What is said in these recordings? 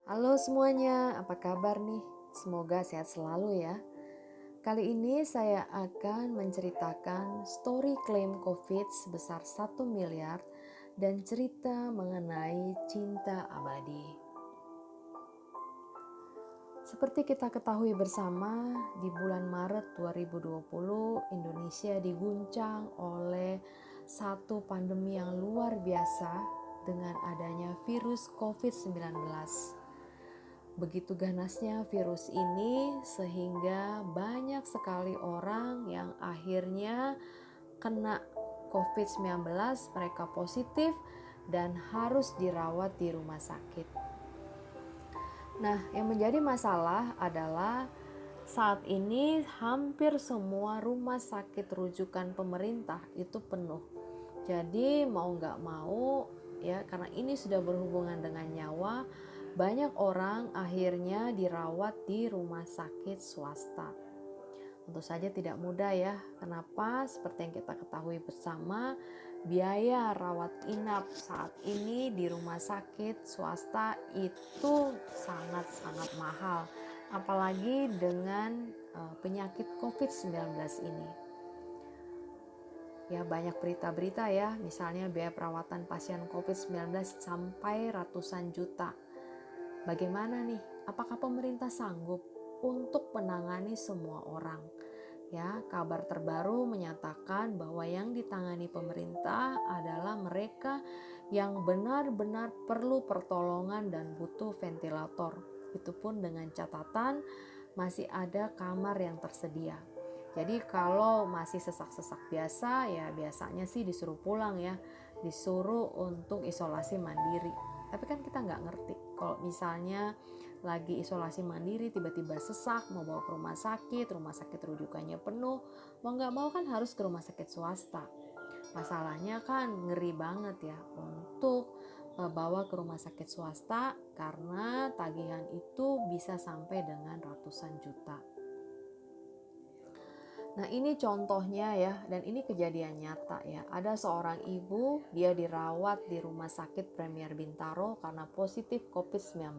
Halo semuanya, apa kabar nih? Semoga sehat selalu ya. Kali ini saya akan menceritakan story klaim COVID sebesar 1 miliar dan cerita mengenai cinta abadi. Seperti kita ketahui bersama, di bulan Maret 2020 Indonesia diguncang oleh satu pandemi yang luar biasa dengan adanya virus COVID-19. Begitu ganasnya virus ini sehingga banyak sekali orang yang akhirnya kena COVID-19, mereka positif dan harus dirawat di rumah sakit. Nah, yang menjadi masalah adalah saat ini hampir semua rumah sakit rujukan pemerintah itu penuh. Jadi mau nggak mau ya, karena ini sudah berhubungan dengan nyawa, banyak orang akhirnya dirawat di rumah sakit swasta. Tentu saja tidak mudah ya. Kenapa? Seperti yang kita ketahui bersama, biaya rawat inap saat ini di rumah sakit swasta itu sangat-sangat mahal. Apalagi dengan penyakit COVID-19 ini. Ya, banyak berita-berita ya, misalnya biaya perawatan pasien COVID-19 sampai ratusan juta. Bagaimana nih? Apakah pemerintah sanggup untuk menangani semua orang? Ya, kabar terbaru menyatakan bahwa yang ditangani pemerintah adalah mereka yang benar-benar perlu pertolongan dan butuh ventilator. Itu pun dengan catatan masih ada kamar yang tersedia. Jadi kalau masih sesak-sesak biasa ya biasanya sih disuruh pulang ya, disuruh untuk isolasi mandiri. Tapi kan kita nggak ngerti kalau misalnya lagi isolasi mandiri tiba-tiba sesak mau bawa ke rumah sakit rujukannya penuh, mau nggak mau kan harus ke rumah sakit swasta. Masalahnya kan ngeri banget ya untuk bawa ke rumah sakit swasta karena tagihan itu bisa sampai dengan ratusan juta. Nah ini contohnya ya, dan ini kejadian nyata ya. Ada seorang ibu, dia dirawat di rumah sakit Premier Bintaro karena positif COVID-19.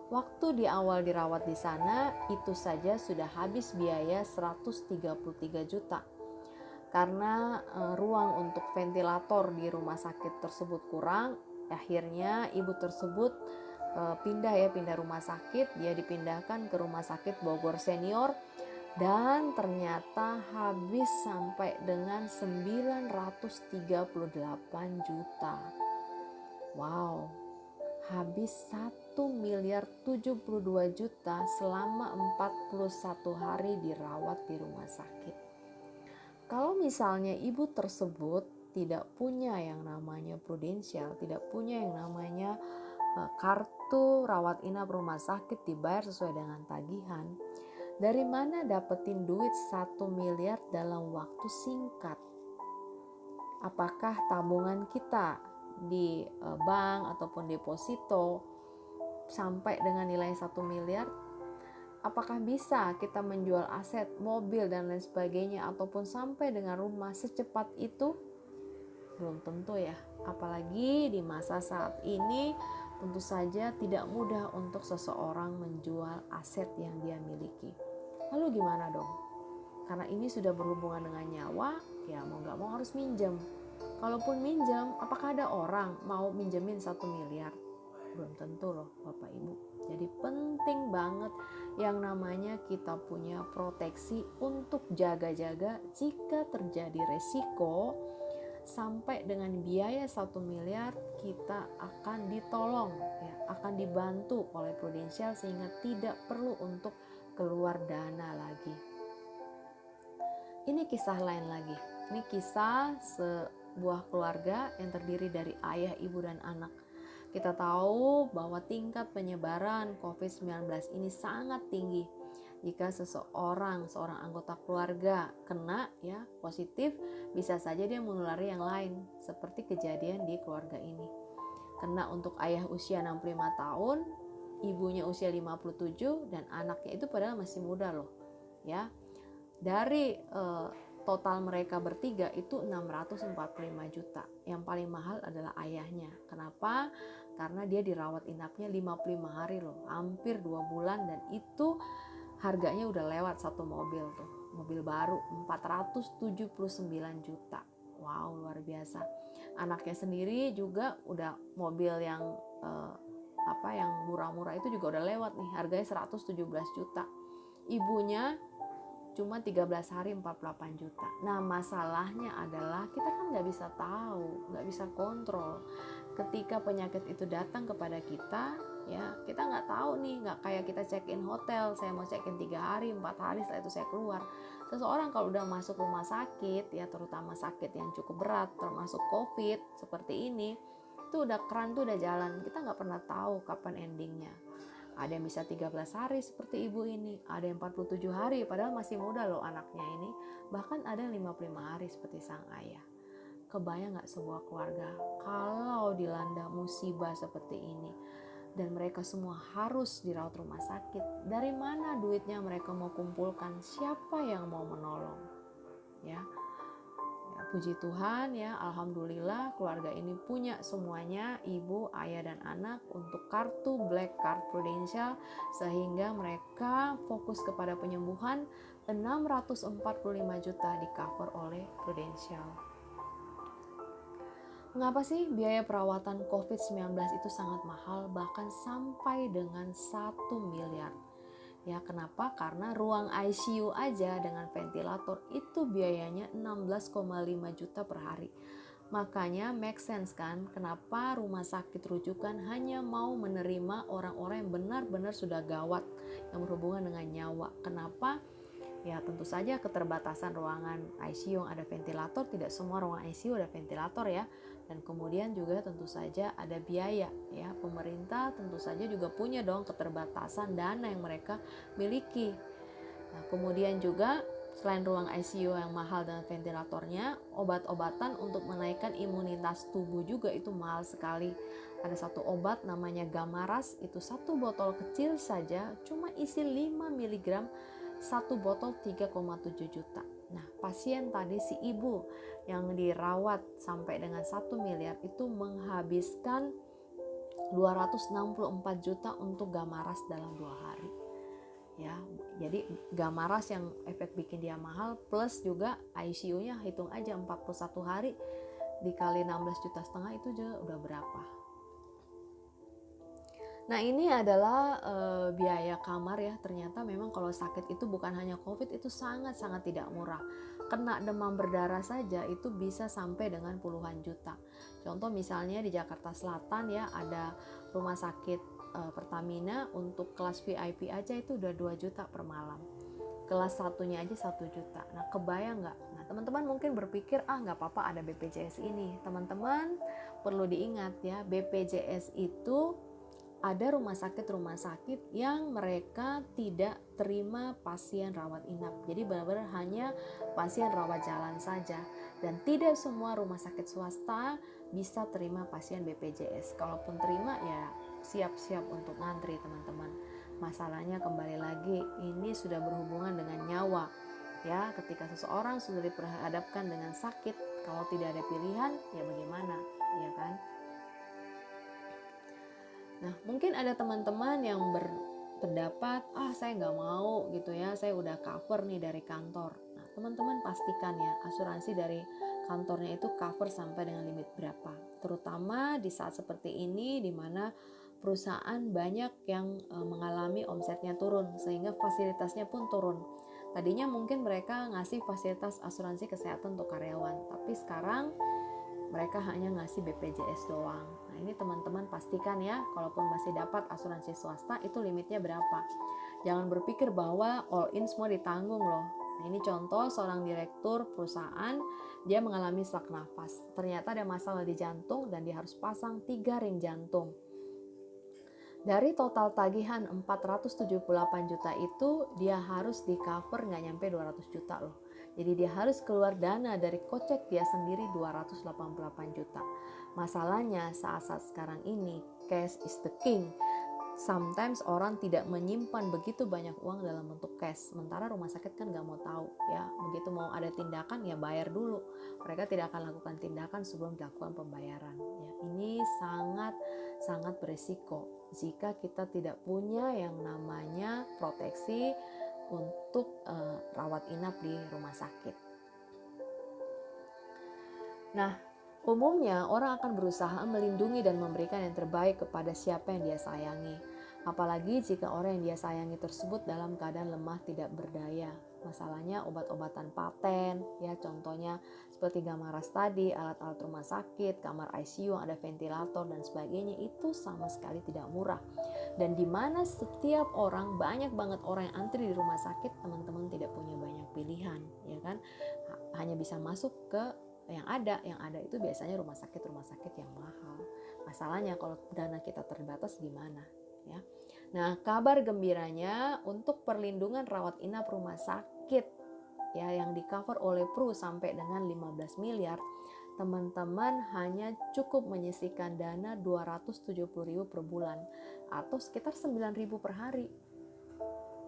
Waktu di awal dirawat di sana, itu saja sudah habis biaya 133 juta. Karena ruang untuk ventilator di rumah sakit tersebut kurang, akhirnya ibu tersebut pindah rumah sakit. Dia dipindahkan ke rumah sakit Bogor Senior dan ternyata habis sampai dengan 938 juta. Wow, habis 1 miliar 72 juta selama 41 hari dirawat di rumah sakit. Kalau misalnya ibu tersebut tidak punya yang namanya prudensial, tidak punya yang namanya kartu rawat inap rumah sakit dibayar sesuai dengan tagihan, dari mana dapetin duit 1 miliar dalam waktu singkat? Apakah tabungan kita di bank ataupun deposito sampai dengan nilai 1 miliar? Apakah bisa kita menjual aset, mobil dan lain sebagainya ataupun sampai dengan rumah secepat itu? Belum tentu ya. Apalagi di masa saat ini tentu saja tidak mudah untuk seseorang menjual aset yang dia miliki. Lalu gimana dong? Karena ini sudah berhubungan dengan nyawa, ya mau gak mau harus minjem. Kalaupun minjem, apakah ada orang mau minjemin 1 miliar? Belum tentu loh Bapak Ibu. Jadi penting banget yang namanya kita punya proteksi untuk jaga-jaga jika terjadi resiko sampai dengan biaya 1 miliar kita akan ditolong ya, akan dibantu oleh Prudential sehingga tidak perlu untuk keluar dana lagi. Ini kisah lain lagi. Ini kisah sebuah keluarga yang terdiri dari ayah, ibu, dan anak. Kita tahu bahwa tingkat penyebaran COVID-19 ini sangat tinggi. Jika seorang anggota keluarga kena ya positif, bisa saja dia menulari yang lain, seperti kejadian di keluarga ini. Kena untuk ayah usia 65 tahun, ibunya usia 57 dan anaknya itu padahal masih muda loh. Ya. Dari total mereka bertiga itu 645 juta. Yang paling mahal adalah ayahnya. Kenapa? karena dia dirawat inapnya 55 hari loh, hampir 2 bulan, dan itu harganya udah lewat satu mobil tuh, mobil baru 479 juta. Wow, luar biasa. Anaknya sendiri juga udah mobil yang yang murah-murah itu juga udah lewat nih, harganya 117 juta. Ibunya cuma 13 hari 48 juta. Nah, masalahnya adalah kita kan nggak bisa tahu, nggak bisa kontrol. Ketika penyakit itu datang kepada kita, ya kita nggak tahu nih, nggak kayak kita check-in hotel, saya mau check-in 3 hari, 4 hari, setelah itu saya keluar. Seseorang kalau udah masuk rumah sakit, ya terutama sakit yang cukup berat, termasuk COVID seperti ini, itu udah keran tuh udah jalan, kita nggak pernah tahu kapan endingnya. Ada yang bisa 13 hari seperti ibu ini, ada yang 47 hari padahal masih muda loh anaknya ini, bahkan ada yang 55 hari seperti sang ayah. Kebayang gak sebuah keluarga kalau dilanda musibah seperti ini dan mereka semua harus dirawat rumah sakit? Dari mana duitnya mereka mau kumpulkan? Siapa yang mau menolong? Ya, puji Tuhan ya, alhamdulillah keluarga ini punya semuanya, ibu, ayah, dan anak, untuk kartu Black Card Prudential, sehingga mereka fokus kepada penyembuhan. 645 juta di cover oleh Prudential. Mengapa sih biaya perawatan COVID-19 itu sangat mahal, bahkan sampai dengan 1 miliar? Ya, kenapa? Karena ruang ICU aja dengan ventilator itu biayanya 16,5 juta per hari. Makanya make sense kan kenapa rumah sakit rujukan hanya mau menerima orang-orang yang benar-benar sudah gawat, yang berhubungan dengan nyawa. Kenapa? Ya tentu saja keterbatasan ruangan ICU yang ada ventilator, tidak semua ruangan ICU ada ventilator ya. Dan kemudian juga tentu saja ada biaya ya, pemerintah tentu saja juga punya dong keterbatasan dana yang mereka miliki. Nah, kemudian juga selain ruang ICU yang mahal dan ventilatornya, obat-obatan untuk menaikkan imunitas tubuh juga itu mahal sekali. Ada satu obat namanya Gamaras, itu satu botol kecil saja cuma isi 5 mg, satu botol 3,7 juta. Nah, pasien tadi si ibu yang dirawat sampai dengan 1 miliar itu menghabiskan 264 juta untuk Gamaras dalam 2 hari. Ya, jadi Gamaras yang efek bikin dia mahal, plus juga ICU-nya hitung aja 41 hari dikali 16,5 juta itu juga udah berapa. Nah, ini adalah biaya kamar ya. Ternyata memang kalau sakit itu bukan hanya COVID, itu sangat-sangat tidak murah. Kena demam berdarah saja itu bisa sampai dengan puluhan juta. Contoh misalnya di Jakarta Selatan ya, ada rumah sakit Pertamina, untuk kelas VIP aja itu udah 2 juta per malam. Kelas satunya aja 1 juta. Nah, kebayang nggak? Nah, teman-teman mungkin berpikir, nggak apa-apa ada BPJS ini. Teman-teman perlu diingat ya, BPJS itu ada rumah sakit yang mereka tidak terima pasien rawat inap. Jadi benar-benar hanya pasien rawat jalan saja. Dan tidak semua rumah sakit swasta bisa terima pasien BPJS. Kalaupun terima ya siap-siap untuk ngantri teman-teman. Masalahnya kembali lagi, ini sudah berhubungan dengan nyawa. Ya, ketika seseorang sudah diperhadapkan dengan sakit, kalau tidak ada pilihan, ya bagaimana? Ya kan? Nah, mungkin ada teman-teman yang berpendapat, saya nggak mau gitu ya, saya udah cover nih dari kantor. Nah, teman-teman pastikan ya, asuransi dari kantornya itu cover sampai dengan limit berapa. Terutama di saat seperti ini, di mana perusahaan banyak yang mengalami omsetnya turun, sehingga fasilitasnya pun turun. Tadinya mungkin mereka ngasih fasilitas asuransi kesehatan untuk karyawan, tapi sekarang mereka hanya ngasih BPJS doang. Nah, ini teman-teman pastikan ya, kalaupun masih dapat asuransi swasta, itu limitnya berapa. Jangan berpikir bahwa all in semua ditanggung loh. Nah, ini contoh seorang direktur perusahaan, dia mengalami sesak nafas. Ternyata ada masalah di jantung dan dia harus pasang 3 ring jantung. Dari total tagihan 478 juta itu, dia harus di cover nggak nyampe 200 juta loh. Jadi dia harus keluar dana dari kocek dia sendiri 288 juta. Masalahnya saat-saat sekarang ini cash is the king. Sometimes orang tidak menyimpan begitu banyak uang dalam bentuk cash, sementara rumah sakit kan nggak mau tahu ya. Begitu mau ada tindakan ya bayar dulu. Mereka tidak akan lakukan tindakan sebelum dilakukan pembayaran. Ya, ini sangat berisiko jika kita tidak punya yang namanya proteksi untuk rawat inap di rumah sakit. Nah, umumnya orang akan berusaha melindungi dan memberikan yang terbaik kepada siapa yang dia sayangi. Apalagi jika orang yang dia sayangi tersebut dalam keadaan lemah tidak berdaya. Masalahnya obat-obatan paten, ya contohnya seperti Gamaras tadi, alat-alat rumah sakit, kamar ICU, ada ventilator dan sebagainya, itu sama sekali tidak murah. Dan di mana setiap orang, banyak banget orang yang antri di rumah sakit, teman-teman tidak punya banyak pilihan, ya kan? Hanya bisa masuk ke yang ada itu biasanya rumah sakit yang mahal. Masalahnya kalau dana kita terbatas gimana ya. Nah, kabar gembiranya untuk perlindungan rawat inap rumah sakit ya yang di cover oleh PRU sampai dengan 15 miliar, teman-teman hanya cukup menyisihkan dana 270.000 per bulan atau sekitar 9.000 per hari.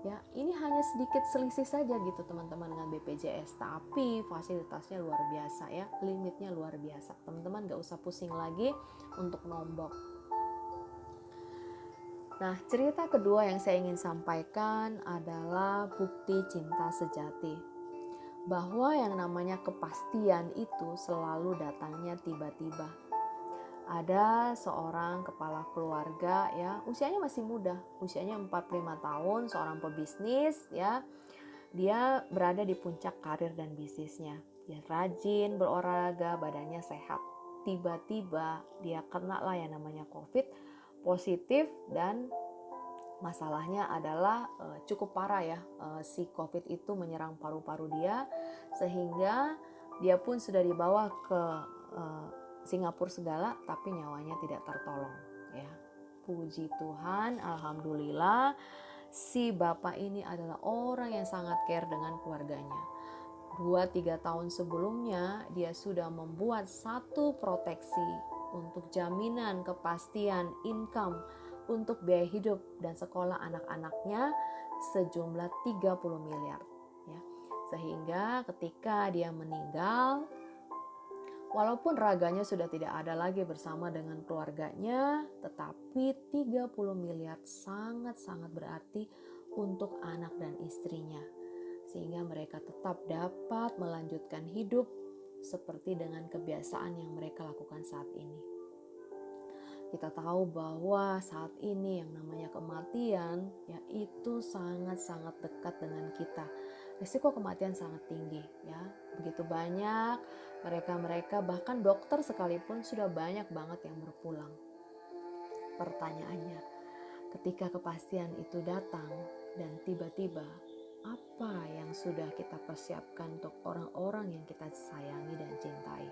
Ya, ini hanya sedikit selisih saja gitu teman-teman dengan BPJS, tapi fasilitasnya luar biasa ya, limitnya luar biasa. Teman-teman gak usah pusing lagi untuk nombok. Nah, cerita kedua yang saya ingin sampaikan adalah bukti cinta sejati. Bahwa yang namanya kepastian itu selalu datangnya tiba-tiba. Ada seorang kepala keluarga ya, usianya masih muda, usianya 45 tahun, seorang pebisnis ya. Dia berada di puncak karir dan bisnisnya. Dia rajin berolahraga, badannya sehat. Tiba-tiba dia kena lah yang namanya COVID positif dan masalahnya adalah cukup parah ya. Si COVID itu menyerang paru-paru dia sehingga dia pun sudah dibawa ke Singapura segala, tapi nyawanya tidak tertolong ya. Puji Tuhan, alhamdulillah si bapak ini adalah orang yang sangat care dengan keluarganya. 2-3 tahun sebelumnya dia sudah membuat satu proteksi untuk jaminan kepastian income untuk biaya hidup dan sekolah anak-anaknya sejumlah 30 miliar ya. Sehingga ketika dia meninggal, walaupun raganya sudah tidak ada lagi bersama dengan keluarganya, tetapi 30 miliar sangat-sangat berarti untuk anak dan istrinya. Sehingga mereka tetap dapat melanjutkan hidup seperti dengan kebiasaan yang mereka lakukan saat ini. Kita tahu bahwa saat ini yang namanya kematian ya itu sangat-sangat dekat dengan kita. Risiko kematian sangat tinggi ya. Begitu banyak mereka bahkan dokter sekalipun sudah banyak banget yang berpulang. Pertanyaannya, ketika kepastian itu datang dan tiba-tiba, apa yang sudah kita persiapkan untuk orang-orang yang kita sayangi dan cintai?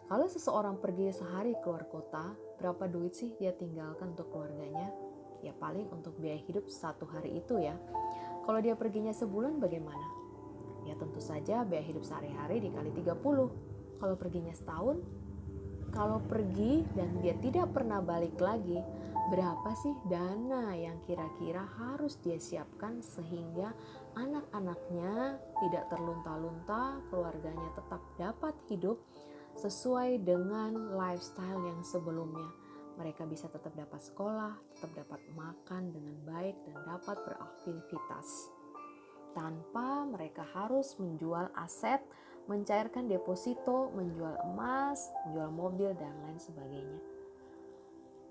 Kalau seseorang pergi sehari keluar kota, berapa duit sih dia tinggalkan untuk keluarganya? Ya paling untuk biaya hidup satu hari itu ya. Kalau dia perginya sebulan bagaimana? Ya tentu saja biaya hidup sehari-hari dikali 30. Kalau perginya setahun, kalau pergi dan dia tidak pernah balik lagi, berapa sih dana yang kira-kira harus dia siapkan sehingga anak-anaknya tidak terlunta-lunta, keluarganya tetap dapat hidup sesuai dengan lifestyle yang sebelumnya. Mereka bisa tetap dapat sekolah, tetap dapat makan dengan baik dan dapat beraktivitas tanpa mereka harus menjual aset, mencairkan deposito, menjual emas, menjual mobil dan lain sebagainya.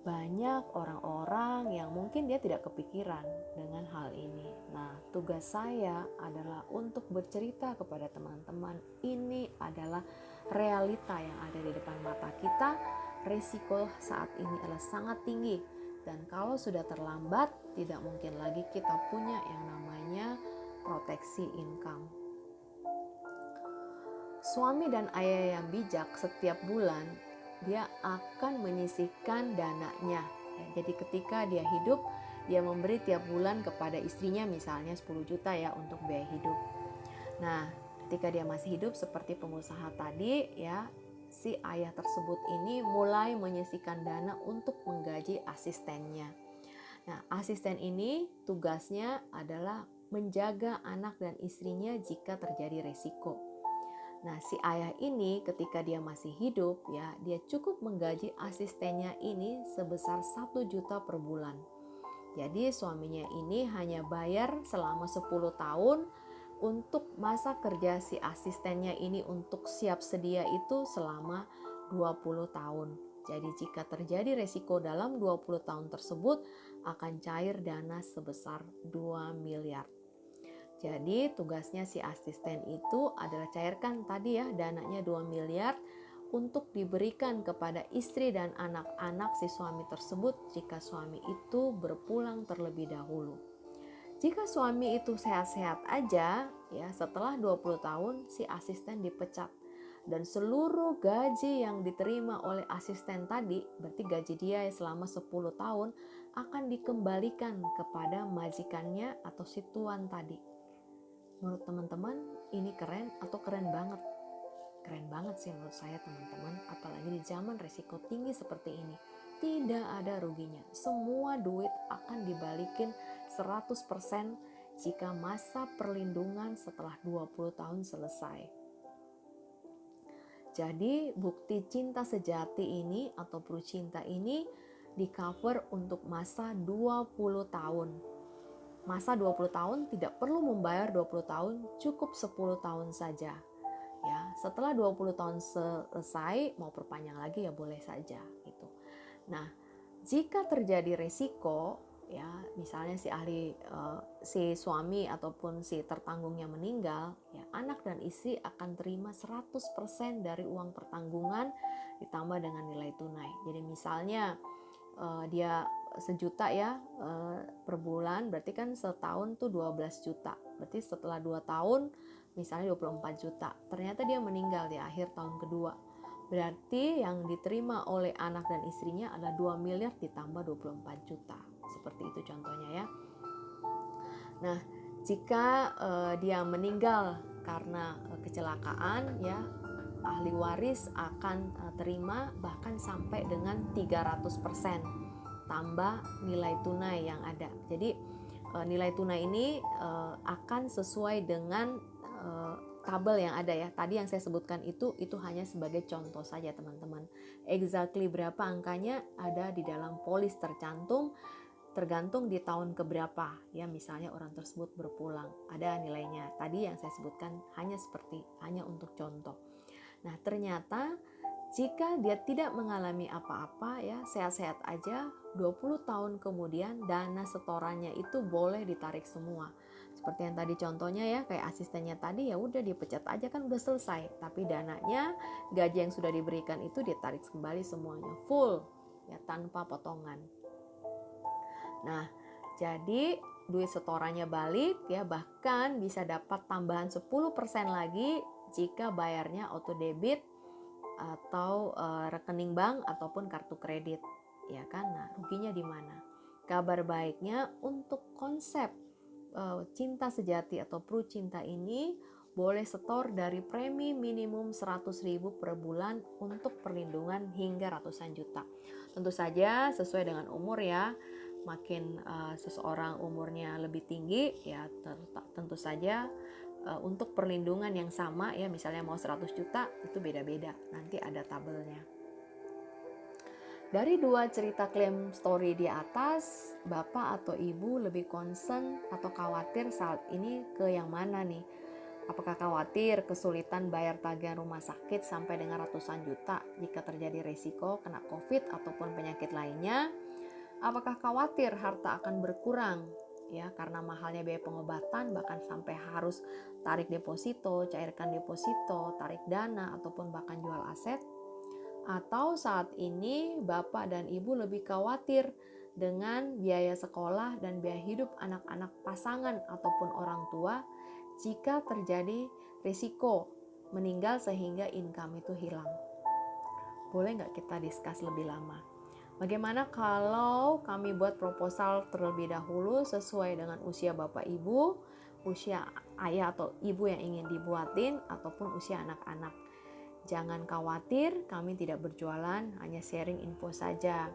Banyak orang-orang yang mungkin dia tidak kepikiran dengan hal ini. Nah, tugas saya adalah untuk bercerita kepada teman-teman, ini adalah realita yang ada di depan mata kita. Risiko saat ini adalah sangat tinggi dan kalau sudah terlambat, tidak mungkin lagi kita punya yang namanya proteksi income. Suami dan ayah yang bijak setiap bulan dia akan menyisihkan dananya. Ya, jadi ketika dia hidup, dia memberi tiap bulan kepada istrinya misalnya 10 juta ya untuk biaya hidup. Nah, ketika dia masih hidup seperti pengusaha tadi ya, si ayah tersebut ini mulai menyisihkan dana untuk menggaji asistennya. Asisten ini tugasnya adalah menjaga anak dan istrinya jika terjadi resiko. Nah, si ayah ini ketika dia masih hidup ya, dia cukup menggaji asistennya ini sebesar 1 juta per bulan. Jadi suaminya ini hanya bayar selama 10 tahun untuk masa kerja si asistennya ini untuk siap sedia itu selama 20 tahun. Jadi jika terjadi resiko dalam 20 tahun tersebut akan cair dana sebesar 2 miliar. Jadi tugasnya si asisten itu adalah cairkan tadi ya dananya 2 miliar untuk diberikan kepada istri dan anak-anak si suami tersebut jika suami itu berpulang terlebih dahulu. Jika suami itu sehat-sehat aja ya, setelah 20 tahun si asisten dipecat dan seluruh gaji yang diterima oleh asisten tadi, berarti gaji dia selama 10 tahun akan dikembalikan kepada majikannya atau si tuan tadi. Menurut teman-teman ini keren atau keren banget? Keren banget sih menurut saya teman-teman, apalagi di zaman resiko tinggi seperti ini. Tidak ada ruginya, semua duit akan dibalikin 100% jika masa perlindungan setelah 20 tahun selesai. Jadi bukti cinta sejati ini atau Prucinta ini di cover untuk masa 20 tahun. Masa 20 tahun tidak perlu membayar 20 tahun, cukup 10 tahun saja. Ya, setelah 20 tahun selesai mau perpanjang lagi ya boleh saja gitu. Nah, jika terjadi resiko ya, misalnya si suami ataupun si tertanggungnya meninggal, ya anak dan istri akan terima 100% dari uang pertanggungan ditambah dengan nilai tunai. Jadi misalnya dia 1 juta ya per bulan, berarti kan setahun tuh 12 juta. Berarti setelah 2 tahun misalnya 24 juta. Ternyata dia meninggal di akhir tahun kedua. Berarti yang diterima oleh anak dan istrinya adalah 2 miliar ditambah 24 juta. Seperti itu contohnya ya. Nah, jika dia meninggal karena kecelakaan ya, ahli waris akan terima bahkan sampai dengan 300% tambah nilai tunai yang ada. Jadi nilai tunai ini akan sesuai dengan tabel yang ada ya. Tadi yang saya sebutkan itu hanya sebagai contoh saja teman-teman. Exactly berapa angkanya ada di dalam polis tercantum, tergantung di tahun keberapa ya, misalnya orang tersebut berpulang ada nilainya. Tadi yang saya sebutkan hanya untuk contoh. Nah, ternyata jika dia tidak mengalami apa-apa ya, sehat-sehat aja, 20 tahun kemudian dana setorannya itu boleh ditarik semua. Seperti yang tadi contohnya ya, kayak asistennya tadi ya udah dipecat aja kan udah selesai. Tapi dananya, gaji yang sudah diberikan itu ditarik kembali semuanya full ya, tanpa potongan. Nah, jadi duit setorannya balik ya, bahkan bisa dapat tambahan 10% lagi jika bayarnya auto debit atau rekening bank ataupun kartu kredit, ya kan? Nah, ruginya di mana? Kabar baiknya untuk konsep cinta sejati atau Prucinta ini boleh setor dari premi minimum 100.000 per bulan untuk perlindungan hingga ratusan juta. Tentu saja sesuai dengan umur ya. Makin seseorang umurnya lebih tinggi ya tentu saja untuk perlindungan yang sama ya, misalnya mau 100 juta itu beda-beda, nanti ada tabelnya. Dari 2 cerita klaim story di atas, bapak atau ibu lebih concern atau khawatir saat ini ke yang mana nih? Apakah khawatir kesulitan bayar tagihan rumah sakit sampai dengan ratusan juta jika terjadi resiko kena COVID ataupun penyakit lainnya? Apakah khawatir harta akan berkurang ya karena mahalnya biaya pengobatan, bahkan sampai harus tarik deposito, cairkan deposito, tarik dana ataupun bahkan jual aset? Atau saat ini bapak dan ibu lebih khawatir dengan biaya sekolah dan biaya hidup anak-anak pasangan ataupun orang tua jika terjadi risiko meninggal sehingga income itu hilang? Boleh nggak kita discuss lebih lama? Bagaimana kalau kami buat proposal terlebih dahulu sesuai dengan usia bapak ibu, usia ayah atau ibu yang ingin dibuatin, ataupun usia anak-anak? Jangan khawatir, kami tidak berjualan, hanya sharing info saja.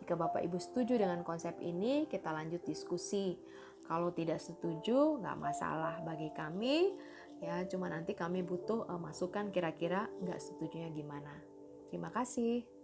Jika Bapak Ibu setuju dengan konsep ini, kita lanjut diskusi. Kalau tidak setuju, nggak masalah bagi kami. Ya, cuma nanti kami butuh masukan kira-kira nggak setujunya gimana. Terima kasih.